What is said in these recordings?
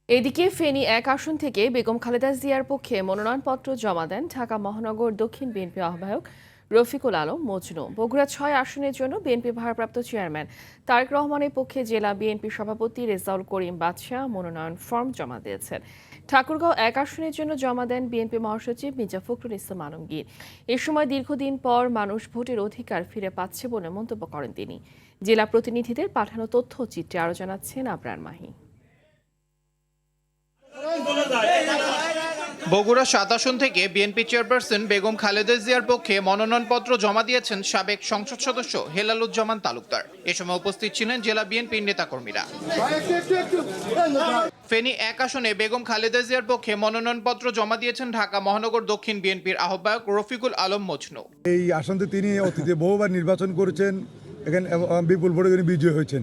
এদিকে ফেনী এক আসন থেকে বেগম খালেদা জিয়ার পক্ষে মনোনয়নপত্র জমা দেন ঢাকা মহানগর দক্ষিণ বিএনপি আহ্বায়ক রফিকুল আলম মজনু। বগুড়া ৬ আসনের জন্য বিএনপি ভারপ্রাপ্ত চেয়ারম্যান তারেক রহমানের পক্ষে জেলা বিএনপি সভাপতি রেজাউল করিম বাদশা মনোনয়ন ফর্ম জমা দিয়েছেন। ঠাকুরগাঁও এক আসনের জন্য জমা দেন বিএনপি মহাসচিব মির্জা ফখরুল ইসলাম আলমগীর। এ সময় দীর্ঘদিন পর মানুষ ভোটের অধিকার ফিরে পাচ্ছে বলে মন্তব্য করেন তিনি। জেলা প্রতিনিধিদের পাঠানো তথ্যচিত্রে আরও জানাচ্ছেন আবরার মাহি। বগুড়া ৭ আসন থেকে বিএনপি চেয়ারপারসন বেগম খালেদা জিয়ার পক্ষে মনোনয়নপত্র জমা দিয়েছেন সাবেক সংসদ সদস্য হেলালুজ্জামান তালুকদার। এ সময় উপস্থিত ছিলেন জেলা বিএনপির নেতাকর্মীরা। ফেনী এক আসনে বেগম খালেদা জিয়ার পক্ষে মনোনয়নপত্র জমা দিয়েছেন ঢাকা মহানগর দক্ষিণ বিএনপির আহ্বায়ক রফিকুল আলম মজনু। এই আসনটি তিনি অতীতে বহুবার নির্বাচন করেছেন, এখানে বিপুল ভোটে তিনি বিজয়ী হয়েছেন।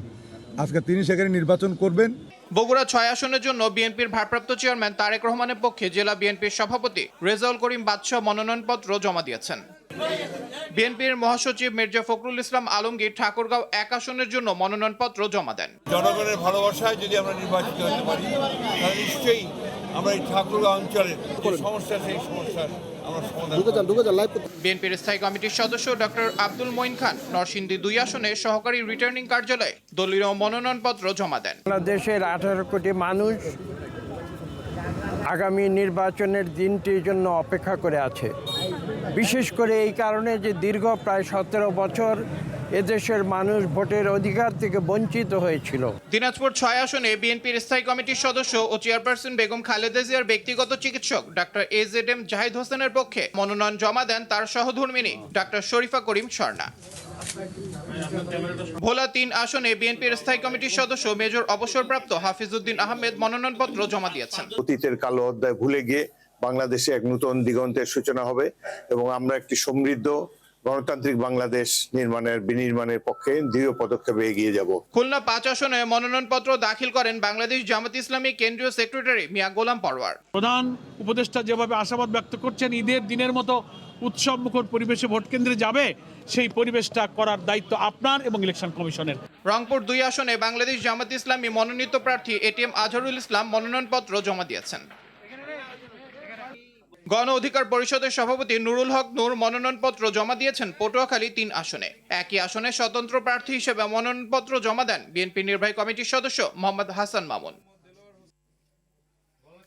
আজকে তিনি সেখানে নির্বাচন করবেন। বগুড়া ৬ আসনের জন্য বিএনপির ভারপ্রাপ্ত চেয়ারম্যান তারেক রহমানের পক্ষে জেলা বিএনপির সভাপতি রেজাউল করিম বাদশা মনোনয়নপত্র জমা দিয়েছেন। বিএনপির মহাসচিব মির্জা ফখরুল ইসলাম আলমগীর ঠাকুরগাঁও এক আসনের জন্য মনোনয়নপত্র জমা দেন। জনগণের ভালোবাসায় যদি আমরা নির্বাচিত হতে পারি তাহলে নিশ্চয়ই আমরা এই ঠাকুরগাঁও অঞ্চলের সমস্যা, সেই সমস্যার বিএনপির স্থায়ী কমিটির সদস্য ডক্টর আব্দুল মঈন খান নরসিংদী ২ আসনে সহকারী রিটার্নিং কার্যালয়ে দলীয় মনোনয়নপত্র জমা দেন। বাংলাদেশের ১৮ কোটি মানুষ আগামী নির্বাচনের দিনটির জন্য অপেক্ষা করে আছে। বিশেষ করে এই কারণে যে দীর্ঘ প্রায় ১৭ বছর এদেশের মানুষ ভোটের অধিকার থেকে বঞ্চিত হয়েছিল। দিনাজপুর ৬ আসনে বিএনপির স্থায়ী কমিটির সদস্য ও চেয়ারপারসন বেগম খালেদা জিয়ার ব্যক্তিগত চিকিৎসক ডাক্তার AZM জাহিদ হোসেনের পক্ষে মনোনয়ন জমা দেন তার সহধর্মিণী ডাক্তার শরীফা করিম স্বর্ণা। ভোলা ৩ আসনে বিএনপির স্থায়ী কমিটির সদস্য মেজর অবসরপ্রাপ্ত হাফিজউদ্দিন আহমেদ মনোনয়নপত্র জমা দিয়েছেন। অতীতের কালো অধ্যায় ভুলে গিয়ে বাংলাদেশে এক নতুন দিগন্তের সূচনা হবে এবং আমরা একটি সমৃদ্ধ গণতান্ত্রিক বাংলাদেশ বিনির্মাণের পক্ষে দৃঢ় পদক্ষেপে এগিয়ে যাব। খুলনা ৫ আসনে মনোনয়নপত্র দাখিল করেন বাংলাদেশ জামাত ইসলামী কেন্দ্রীয় সেক্রেটারি মিয়া গোলাম পরওয়ার। প্রধান উপদেষ্টা যেভাবে আশাবাদ ব্যক্ত করছেন ঈদের দিনের মতো উৎসবমুখর পরিবেশে ভোট কেন্দ্রে যাবে, সেই পরিবেশটা করার দায়িত্ব আপনার এবং ইলেকশন কমিশনের। রংপুর ২ আসনে বাংলাদেশ জামাত ইসলামী মনোনীত প্রার্থী ATM আজহারুল ইসলাম মনোনয়নপত্র জমা দিয়েছেন। গণ অধিকার পরিষদের সভাপতি নুরুল হক নূর মনোনয়নপত্র জমা দিয়েছেন পটুয়াখালী ৩ আসনে। একই আসনে স্বতন্ত্র প্রার্থী হিসেবে মনোনয়নপত্র জমা দেন বিএনপি নির্বাহী কমিটির সদস্য মোহাম্মদ হাসান মামুন।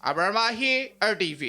আবরার মাহি, RTV।